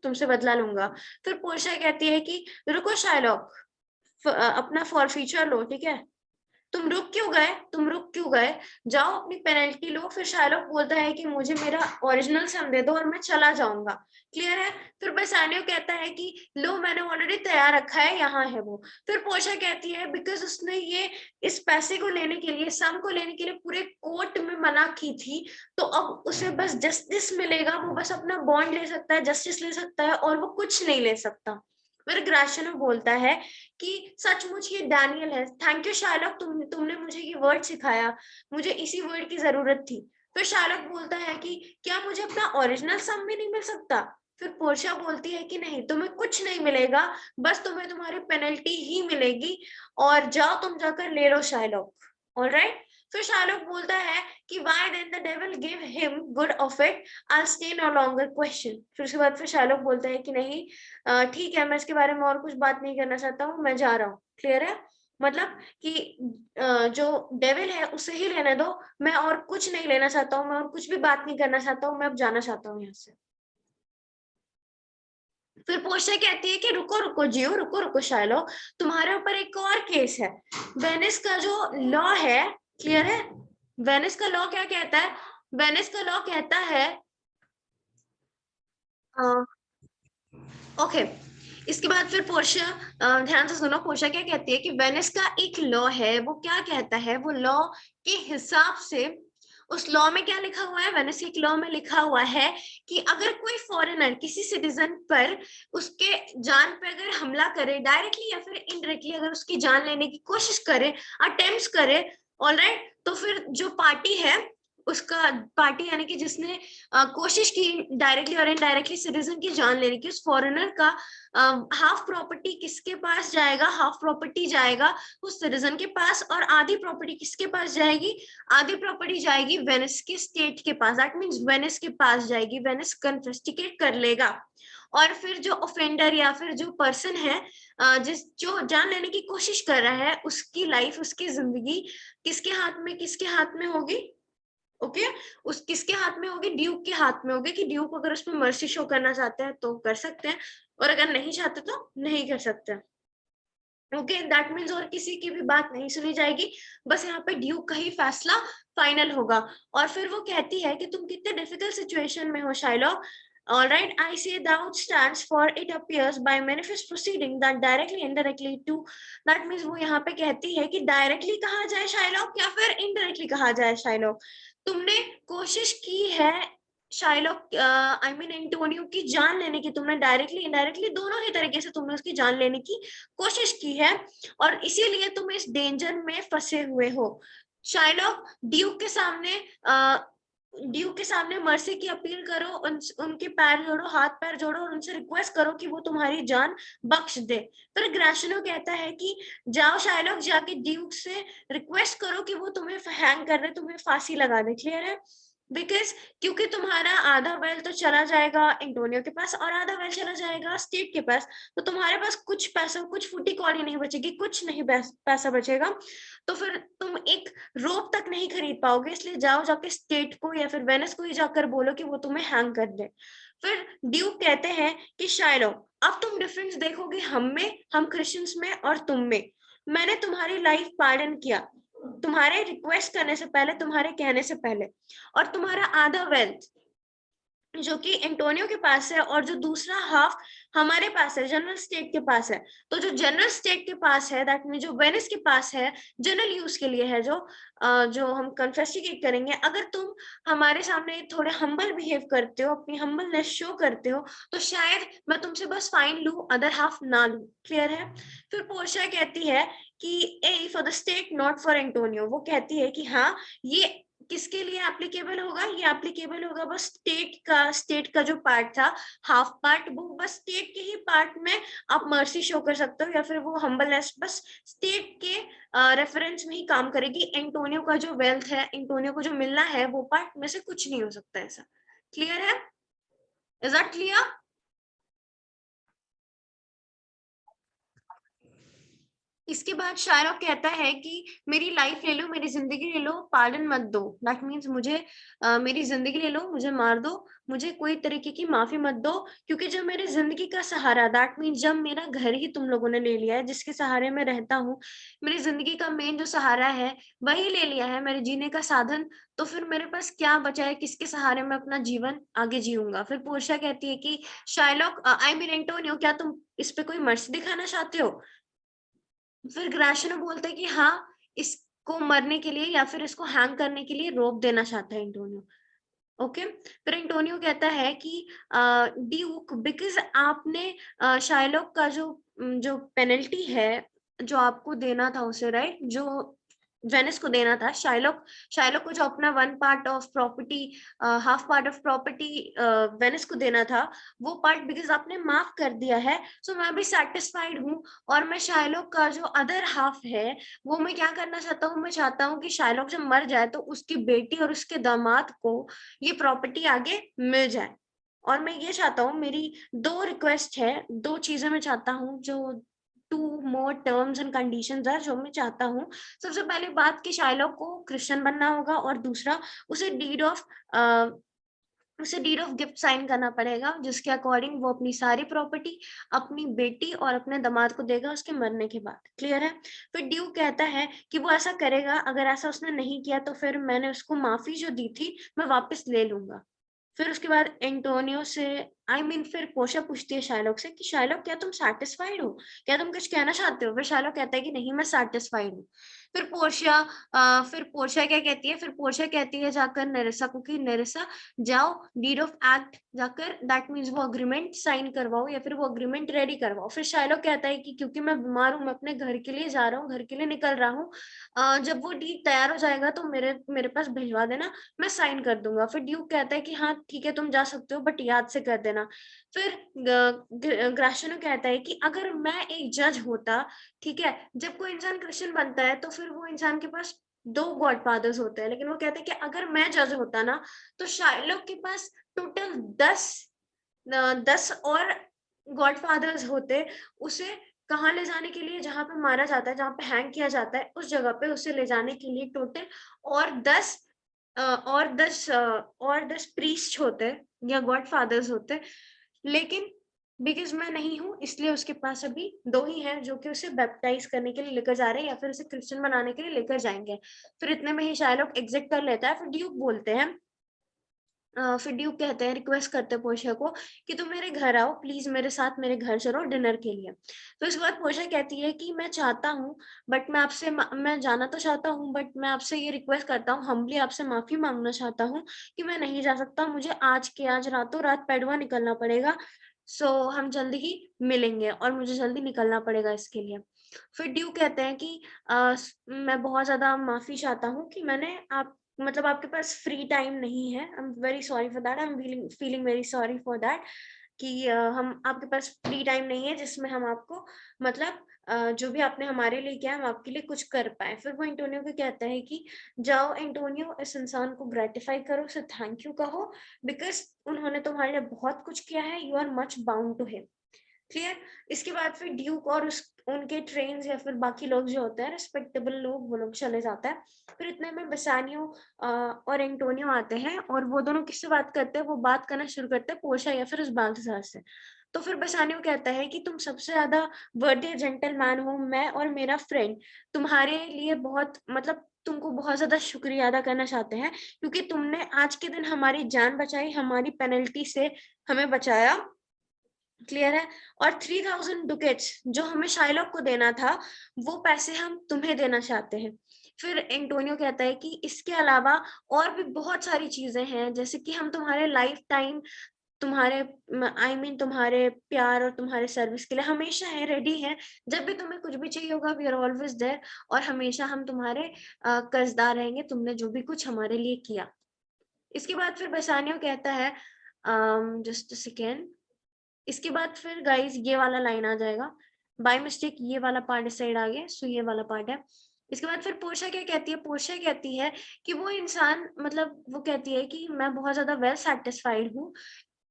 तुमसे बदला लूंगा। फिर पोर्शिया कहती है कि रुको शायलोक, अपना फॉर फ्यूचर लो, ठीक है, तुम रुक क्यों गए, जाओ अपनी पेनल्टी लो। फिर शायलोक बोलता है कि मुझे मेरा ओरिजिनल सम दे दो और मैं चला जाऊंगा। क्लियर है? फिर बेसानियो कहता है कि लो मैंने ऑलरेडी तैयार रखा है, यहाँ है वो। फिर पोर्शिया कहती है बिकॉज उसने ये इस पैसे को लेने के लिए, सम को लेने के लिए पूरे कोर्ट में मना की थी, तो अब उसे बस जस्टिस मिलेगा, वो बस अपना बॉन्ड ले सकता है, जस्टिस ले सकता है, और वो कुछ नहीं ले सकता। फिर ग्राशनो बोलता है कि सचमुच ये डैनियल है, थैंक यू शार्लक, तुमने मुझे ये वर्ड सिखाया, मुझे इसी वर्ड की जरूरत थी। फिर शार्लक बोलता है कि क्या मुझे अपना ओरिजिनल सम भी नहीं मिल सकता? फिर पोर्शिया बोलती है कि नहीं, तुम्हें कुछ नहीं मिलेगा, बस तुम्हें तुम्हारी पेनल्टी ही मिलेगी, और जाओ तुम जाकर ले लो शार्लक, ऑलराइट। फिर शार्लक बोलता है कि why then the devil give him good of it, I'll stay no longer question। फिर उसके बाद फिर शार्लक बोलता है कि नहीं, ठीक है, मैं इसके बारे में और कुछ बात नहीं करना चाहता हूँ, मैं जा रहा हूँ। क्लियर है? मतलब कि जो डेविल है उसे ही लेने दो, मैं और कुछ नहीं लेना चाहता हूँ, मैं और कुछ भी बात नहीं करना चाहता हूँ, मैं अब जाना चाहता हूँ यहाँ से। फिर पोर्शिया कहती है कि रुको रुको जियो, रुको रुको शायलो, तुम्हारे ऊपर एक और केस है। वेनिस का जो लॉ है, क्लियर है, वेनिस का लॉ क्या कहता है? वेनिस का लॉ कहता है, ओके, इसके बाद फिर पोर्शिया, ध्यान से सुनो, पोर्शिया क्या कहती है कि वेनिस का एक लॉ है, वो क्या कहता है, वो लॉ के हिसाब से, उस लॉ में क्या लिखा हुआ है, वेनिस के लॉ में लिखा हुआ है कि अगर कोई फॉरेनर किसी सिटीजन पर, उसके जान पे अगर हमला करे, डायरेक्टली या फिर इनडायरेक्टली अगर उसकी जान लेने की कोशिश करे, अटेम्प्ट करे, ऑलराइट, तो फिर जो पार्टी है, उसका पार्टी यानी कि जिसने कोशिश की डायरेक्टली और इनडायरेक्टली सिटीजन की जान लेने की, उस फॉरेनर का हाफ प्रॉपर्टी किसके पास जाएगा? हाफ प्रॉपर्टी जाएगा उस सिटीजन के पास, और आधी प्रॉपर्टी किसके पास जाएगी? आधी प्रॉपर्टी जाएगी वेनिस के स्टेट के पास, दैट मींस वेनिस के पास जाएगी, वेनिस कन्फेस्टिकेट कर लेगा। और फिर जो ऑफेंडर या फिर जो पर्सन है, जो जान लेने की कोशिश कर रहा है, उसकी लाइफ, उसकी जिंदगी किसके हाथ में होगी? ओके, उस किसके हाथ में होगी? ड्यूक के हाथ में होगी, कि ड्यूक अगर उसमें मर्सी शो करना चाहते हैं तो कर सकते हैं, और अगर नहीं चाहते तो नहीं कर सकते। ओके, दैट मीन्स और किसी की भी बात नहीं सुनी जाएगी, बस यहाँ पे ड्यूक का ही फैसला फाइनल होगा। और फिर वो कहती है कि तुम कितने डिफिकल्ट सिचुएशन में हो Shylock, all right, I say that stands for it appears by manifest proceeding that directly indirectly to, that means वो यहाँ पे कहती है कि डायरेक्टली कहा जाए शाइलॉक या फिर इनडायरेक्टली कहा जाए शाइलॉक, तुमने कोशिश की है शाइलॉक आई मीन एंटोनियो की जान लेने की तुमने डायरेक्टली इनडायरेक्टली दोनों ही तरीके से तुमने उसकी जान लेने की कोशिश की है और इसीलिए तुम इस डेंजर में फंसे हुए हो। शाइलॉक ड्यूक के सामने मर्सी की अपील करो, उनके पैर जोड़ो, हाथ पैर जोड़ो और उनसे रिक्वेस्ट करो कि वो तुम्हारी जान बख्श दे। फिर ग्राशनो कहता है कि जाओ शाइलॉक, जाके ड्यूक से रिक्वेस्ट करो कि वो तुम्हें हैंग कर दे, तुम्हें फांसी लगा दे। क्लियर है? बिकॉज क्योंकि तुम्हारा आधा वेल तो चला जाएगा एंटोनियो के पास और आधा वेल चला जाएगा स्टेट के पास, तो तुम्हारे पास कुछ पैसा, कुछ फूटी कौड़ी नहीं बचेगी, कुछ नहीं पैसा बचेगा, तो फिर तुम एक रोप तक नहीं खरीद पाओगे। इसलिए जाओ, जाके स्टेट को या फिर वेनिस को ही जाकर बोलो कि वो तुम्हें हैंग कर दे। फिर ड्यूक कहते हैं कि शायलोक, अब तुम डिफरेंस देखोगे हम में, हम क्रिश्चियंस में और तुम में। मैंने तुम्हारी लाइफ पार्डन किया, तुम्हारे रिक्वेस्ट करने से पहले, तुम्हारे कहने से पहले, और तुम्हारा आधा वेल्थ जो कि एंटोनियो के पास है और जो दूसरा हाफ हमारे पास है, जनरल स्टेट के पास है। तो जो जनरल स्टेट के पास है, दैट मीन जो वेनिस के पास है, जनरल यूज के लिए है, जो हम कन्फेस्टिगेट करेंगे, अगर तुम हमारे सामने थोड़े हम्बल बिहेव करते हो, अपनी हम्बलनेस शो करते हो, तो शायद मैं तुमसे बस फाइन लू, अदर हाफ ना लू। क्लियर है? फिर पोर्शिया कहती है कि A for the state not for Antonio. वो कहती है कि हाँ, ये किसके लिए एप्लीकेबल होगा? ये एप्लीकेबल होगा बस स्टेट का जो पार्ट था, हाफ पार्ट, वो बस स्टेट के ही पार्ट में आप मर्सी शो कर सकते हो, या फिर वो हम्बलनेस बस स्टेट के रेफरेंस में ही काम करेगी। एंटोनियो का जो वेल्थ है, एंटोनियो को जो मिलना है, वो पार्ट में से कुछ नहीं हो सकता ऐसा। क्लियर है? Is that clear? इसके बाद शायरों कहता है कि मेरी लाइफ ले लो, मेरी जिंदगी ले लो, पार्डन मत दो। दैट मीन्स मुझे मेरी जिंदगी ले लो, मुझे मार दो, मुझे कोई तरीके की माफी मत दो, क्योंकि जब मेरी जिंदगी का सहारा, दैट मीन्स जब मेरा घर ही तुम लोगों ने ले लिया है, जिसके सहारे में रहता हूँ, मेरी जिंदगी का मेन जो सहारा है वही ले लिया है, मेरे जीने का साधन, तो फिर मेरे पास क्या बचा है? किसके सहारे मैं अपना जीवन आगे जीऊंगा? फिर पोर्शिया कहती है कि शाइलॉक आई मीन एंटोनियो, क्या तुम इस पे कोई मर्सी दिखाना चाहते हो? फिर ग्राशनो बोलता है कि हाँ, इसको मरने के लिए या फिर इसको हैंग करने के लिए रोप देना चाहता है एंटोनियो। ओके। फिर एंटोनियो कहता है कि ड्यूक, बिकॉज आपने शाइलॉक का जो पेनल्टी है, जो आपको देना था उसे, राइट, जो वेनिस को देना था, शाइलॉक शाइलॉक को जो अपना one part of property, half part of property Venice को देना था, वो पार्ट बिकॉज आपने माफ कर दिया है, सो मैं भी सेटिस्फाइड हूँ। और मैं शाइलॉक का जो अदर हाफ है, वो मैं क्या करना चाहता हूँ? मैं चाहता हूँ कि शाइलॉक जब मर जाए तो उसकी बेटी और उसके दामाद को ये प्रॉपर्टी आगे मिल जाए। और मैं ये चाहता हूँ, मेरी दो रिक्वेस्ट है, दो चीजें मैं चाहता हूँ, जो two more terms and conditions है जो मैं चाहता हूँ। सबसे पहली बात कि शाइलॉक को क्रिश्चियन बनना होगा, और दूसरा, उसे डीड ऑफ उसे डीड ऑफ गिफ्ट साइन करना पड़ेगा, जिसके अकॉर्डिंग वो अपनी सारी प्रॉपर्टी अपनी बेटी और अपने दामाद को देगा उसके मरने के बाद। क्लियर है? फिर ड्यू कहता है कि वो ऐसा करेगा, अगर ऐसा उसने नहीं किया तो फिर मैंने उसको माफी जो दी थी मैं वापस ले लूंगा। फिर उसके बाद एंटोनियो से फिर पोर्शिया पूछती है शाइलॉक से कि शाइलॉक, क्या तुम सेटिस्फाइड हो? क्या तुम कुछ कहना चाहते हो? फिर शाइलॉक कहता है कि नहीं, मैं सेटिस्फाइड हूँ। फिर पोर्शिया क्या कहती है? फिर पोर्शिया कहती है जाकर नेरेसा को कि नेरेसा, जाओ डीड ऑफ एक्ट जाकर, दैट मीन्स वो अग्रीमेंट साइन करवाओ या फिर वो अग्रीमेंट रेडी करवाओ। फिर शाइलॉक कहता है कि क्योंकि मैं बीमार हूँ, मैं अपने घर के लिए जा रहा हूँ, घर के लिए निकल रहा हूँ, जब वो डीड तैयार हो जाएगा तो मेरे मेरे पास भिजवा देना, मैं साइन कर दूंगा। फिर ड्यूक कहता है कि हाँ ठीक है, तुम जा सकते हो, बट याद से कर देना। फिर ग्राशनो कहता है कि अगर मैं एक जज होता, ठीक है, जब कोई इंसान क्रिश्चियन बनता है तो फिर वो इंसान के पास दो गॉड फादर्स होते हैं, लेकिन वो कहते हैं कि अगर मैं जज होता ना, तो शाइलॉक के पास टोटल 10 और गॉड फादर्स होते। उसे कहाँ ले जाने के लिए? जहां पे मारा जाता है, जहां पे हैंग किया जाता है, उस जगह पे उसे ले जाने के लिए टोटल और 10 प्रीस्ट होते या गॉड फादर्स होते। लेकिन बिकॉज मैं नहीं हूँ, इसलिए उसके पास अभी दो ही हैं जो कि उसे बैप्टाइज करने के लिए लेकर जा रहे हैं या फिर उसे क्रिश्चियन बनाने के लिए लेकर जाएंगे। फिर इतने में ही शायलॉक एग्जिट कर लेता है। फिर ड्यूक बोलते हैं फिर ड्यूक कहते हैं, रिक्वेस्ट करते हैं पोर्शिया को कि तुम मेरे घर आओ प्लीज, मेरे साथ मेरे घर चलो डिनर के लिए। तो इस बार पोर्शिया कहती है कि मैं चाहता हूँ, बट मैं जाना तो चाहता हूँ, बट मैं आपसे ये रिक्वेस्ट करता हूँ, हम्बली आपसे माफी मांगना चाहता हूँ कि मैं नहीं जा सकता, मुझे आज के आज रातों रात पैडवा निकलना पड़ेगा। सो हम जल्दी ही मिलेंगे और मुझे जल्दी निकलना पड़ेगा इसके लिए। फिर ड्यू कहते हैं कि मैं बहुत ज्यादा माफी चाहता हूँ कि मैंने आप मतलब आपके पास फ्री टाइम नहीं है, I am very sorry for that, I am feeling very sorry for that कि हम आपके पास फ्री टाइम नहीं है जिसमें हम आपको मतलब जो भी आपने हमारे लिए किया हम आपके लिए कुछ कर पाए। फिर वो एंटोनियो को कहता है कि जाओ एंटोनियो, इस इंसान को ग्रेटिफाई करो, उसे थैंक यू कहो, बिकॉज उन्होंने तुम्हारे लिए बहुत कुछ किया है, you are much bound to him. Clear. इसके बाद फिर ड्यूक और उनके ट्रेन्स या फिर बाकी लोग जो होते हैं रिस्पेक्टेबल लोग, वो लोग चले जाते हैं। फिर इतने में बेसानियो और एंटोनियो आते हैं और वो दोनों किससे बात करते हैं, वो बात करना शुरू करते हैं पोर्शिया या फिर उस बाल्थासार से। तो फिर बेसानियो कहता है कि तुम सबसे ज्यादा वर्दी जेंटलमैन हो, मैं और मेरा फ्रेंड तुम्हारे लिए बहुत मतलब तुमको बहुत ज्यादा शुक्रिया अदा करना चाहते हैं, क्योंकि तुमने आज के दिन हमारी जान बचाई, हमारी पेनल्टी से हमें बचाया। क्लियर है। और 3000 डुकेट्स जो हमें शाइलॉक को देना था, वो पैसे हम तुम्हें देना चाहते हैं। फिर एंटोनियो कहता है कि इसके अलावा और भी बहुत सारी चीजें हैं, जैसे कि हम तुम्हारे लाइफ टाइम तुम्हारे तुम्हारे प्यार और तुम्हारे सर्विस के लिए हमेशा है, रेडी है, जब भी तुम्हें कुछ भी चाहिए होगा वी आर ऑलवेज देयर, और हमेशा हम तुम्हारे कर्जदार रहेंगे, तुमने जो भी कुछ हमारे लिए किया। इसके बाद फिर बेसानियो कहता है जस्ट सेकेंड, इसके बाद फिर गाइस ये वाला लाइन आ जाएगा, बाय मिस्टेक ये वाला पार्ट इस साइड आ गया, सो ये वाला पार्ट है। इसके बाद फिर पोर्शिया क्या कहती है, पोर्शिया कहती है कि वो इंसान मतलब वो कहती है कि मैं बहुत ज्यादा वेल सेटिस्फाइड हूँ,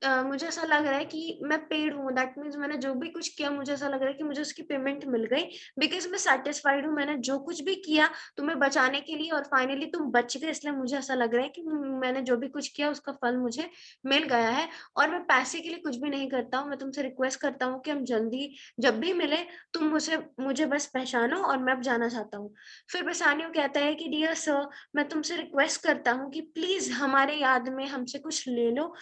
मुझे ऐसा लग रहा है कि मैं पेड हूँ, दैट मीन्स मैंने जो भी कुछ किया मुझे ऐसा लग रहा है कि मुझे उसकी पेमेंट मिल गई, बिकॉज मैं सेटिस्फाइड हूँ, मैंने जो कुछ भी किया तुम्हें बचाने के लिए और फाइनली तुम बच गए, इसलिए मुझे ऐसा लग रहा है कि मैंने जो भी कुछ किया उसका फल मुझे मिल गया है, और मैं पैसे के लिए कुछ भी नहीं करता हूँ, मैं तुमसे रिक्वेस्ट करता हूँ कि हम जल्दी जब भी मिले तुम मुझे मुझे बस पहचानो और मैं अब जाना चाहता हूँ। फिर बेसानियो कहता है कि डियर सर, मैं तुमसे रिक्वेस्ट करता हूँ कि प्लीज हमारे याद में हमसे कुछ ले लो,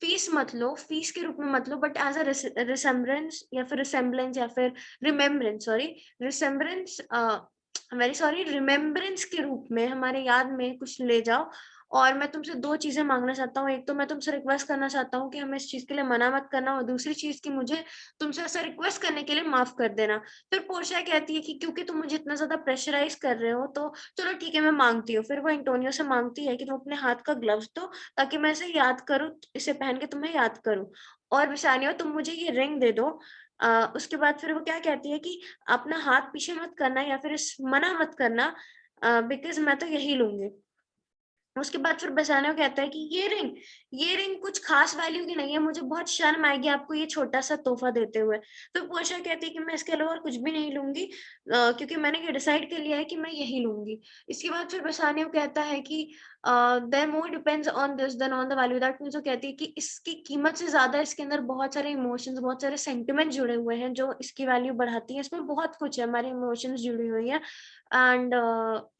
फीस मत लो, फीस के रूप में मत लो, बट एज अ रिसेम्बरेंस या फिर रिसेम्बलेंस या फिर remembrance, sorry resemblance, very sorry, remembrance के रूप में हमारे याद में कुछ ले जाओ। और मैं तुमसे दो चीजें मांगना चाहता हूँ, एक तो मैं तुमसे रिक्वेस्ट करना चाहता हूँ कि हमें इस चीज के लिए मना मत करना, और दूसरी चीज की मुझे तुमसे ऐसा रिक्वेस्ट करने के लिए माफ कर देना। फिर पोर्शिया कहती है कि क्योंकि तुम मुझे इतना ज्यादा प्रेशराइज कर रहे हो तो चलो ठीक है मैं मांगती हूँ। फिर वो एंटोनियो से मांगती है कि तुम अपने हाथ का ग्लव्स दो ताकि मैं इसे याद करूँ, इसे पहन के तुम्हें याद करूँ, और बिसानियो तुम मुझे ये रिंग दे दो। उसके बाद फिर वो क्या कहती है कि अपना हाथ पीछे मत करना या फिर इस मना मत करना, बिकॉज मैं तो यही लूंगी। उसके बाद फिर बेसानियो कहता है कि ये रिंग कुछ खास वैल्यू की नहीं है, मुझे बहुत शर्म आएगी आपको ये छोटा सा तोहफा देते हुए। तो पोर्शिया कहती है कि मैं इसके अलावा और कुछ भी नहीं लूंगी, क्योंकि मैंने ये डिसाइड कर लिया है कि मैं यही लूंगी। इसके बाद फिर बेसानियो कहता है कि there more depends on this than on the value, that means वो कहती है कि इसकी कीमत से ज्यादा इसके अंदर बहुत सारे इमोशंस, बहुत सारे सेंटिमेंट जुड़े हुए हैं जो इसकी वैल्यू बढ़ाती है, इसमें बहुत कुछ है, हमारे इमोशंस जुड़ी हुई है। एंड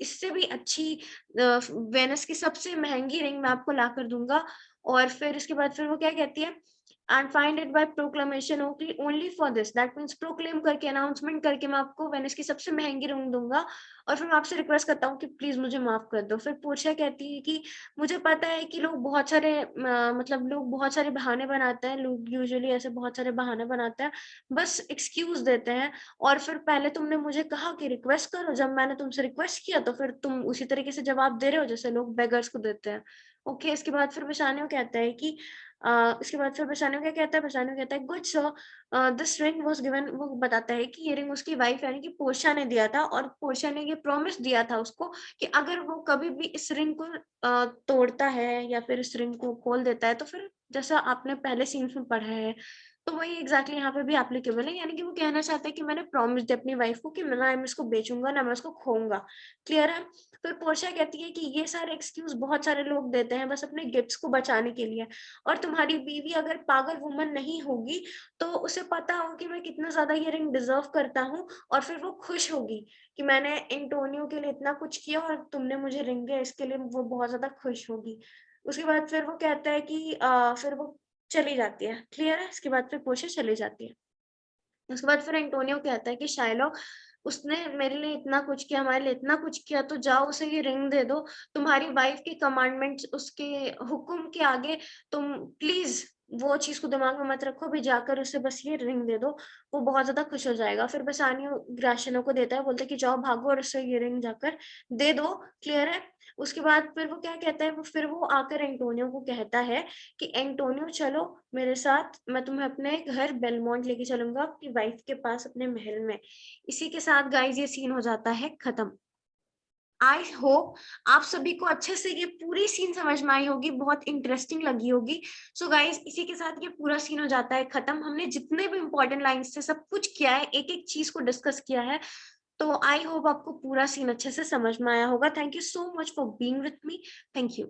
इससे भी अच्छी वेनस की सबसे महंगी रिंग मैं आपको ला कर दूंगा। और फिर इसके बाद फिर वो क्या कहती है, and find it by proclamation only for this, that means proclaim करके, अनाउंसमेंट करके मैं आपको वेनिस की सबसे महंगी रिंग दूंगा, और फिर मैं आपसे रिक्वेस्ट करता हूँ कि प्लीज मुझे माफ कर दो। फिर पोर्शिया कहती है कि मुझे पता है कि लोग बहुत सारे मतलब लोग बहुत सारे बहाने बनाते हैं, लोग यूजुअली ऐसे बहुत सारे बहाने बनाते हैं, बस एक्सक्यूज देते हैं, और फिर पहले तुमने मुझे कहा कि रिक्वेस्ट करो, जब मैंने तुमसे रिक्वेस्ट किया तो फिर तुम उसी तरीके से जवाब दे रहे हो जैसे लोग बेगर्स को देते हैं। ओके। इसके बाद फिर बेसानियो कहता है कि इसके बाद फिर बेसानियो क्या कहता है, बेसानियो कहता है good sir, this ring was given, वो बताता है कि ये रिंग उसकी वाइफ यानी कि पोर्शिया ने दिया था, और पोर्शिया ने ये प्रॉमिस दिया था उसको कि अगर वो कभी भी इस रिंग को तोड़ता है या फिर इस रिंग को खोल देता है तो फिर जैसा आपने पहले सीन्स में पढ़ा है, तो वही एग्जैक्टली यहाँ पे भी एप्लीकेबल है, यानी कि वो कहना चाहते हैं कि मैंने प्रॉमिस दिया अपनी वाइफ को कि ना मैं इसको बेचूंगा ना मैं इसको खोऊंगा। क्लियर है। फिर पोर्शिया कहती है कि ये सारे एक्सक्यूज बहुत सारे लोग देते हैं बस अपने गिफ्ट्स को बचाने के लिए, और तुम्हारी बीवी अगर पागल वुमन नहीं होगी तो उसे पता हो कि मैं कितना ज्यादा ये रिंग डिजर्व करता हूँ, और फिर वो खुश होगी कि मैंने एंटोनियो के लिए इतना कुछ किया और तुमने मुझे रिंग दिया, इसके लिए वो बहुत ज्यादा खुश होगी। उसके बाद फिर वो कहता है कि फिर वो चली जाती है, क्लियर है? इसके बाद फिर पोर्शिया चली जाती है। उसके बाद फिर एंटोनियो कहता है कि शाइलॉक, उसने मेरे लिए इतना कुछ किया, हमारे लिए इतना कुछ किया, तो जाओ उसे ये रिंग दे दो। तुम्हारी वाइफ के कमांडमेंट्स, उसके हुक्म के आगे तुम प्लीज वो चीज को दिमाग में मत रखो, भी जाकर उसे बस ये रिंग दे दो, वो बहुत ज्यादा खुश हो जाएगा। फिर बेसानियो ग्राशिनो को देता है, बोलता है कि जाओ भागो और उसे ये रिंग जाकर दे दो, क्लियर है? उसके बाद फिर वो क्या कहता है, फिर वो आकर एंटोनियो को कहता है कि एंटोनियो चलो मेरे साथ, मैं तुम्हें अपने घर बेलमोंट लेके चलूंगा, अपनी वाइफ के पास, अपने महल में। इसी के साथ गाइस ये सीन हो जाता है खत्म। आई होप आप सभी को अच्छे से ये पूरी सीन समझ में आई होगी, बहुत इंटरेस्टिंग लगी होगी। सो गाइस इसी के साथ ये पूरा सीन हो जाता है खत्म। हमने जितने भी इंपॉर्टेंट लाइंस थे सब कुछ किया है, एक एक चीज को डिस्कस किया है। तो आई होप आपको पूरा सीन अच्छे से समझ में आया होगा। Thank you so much for being with me. Thank you.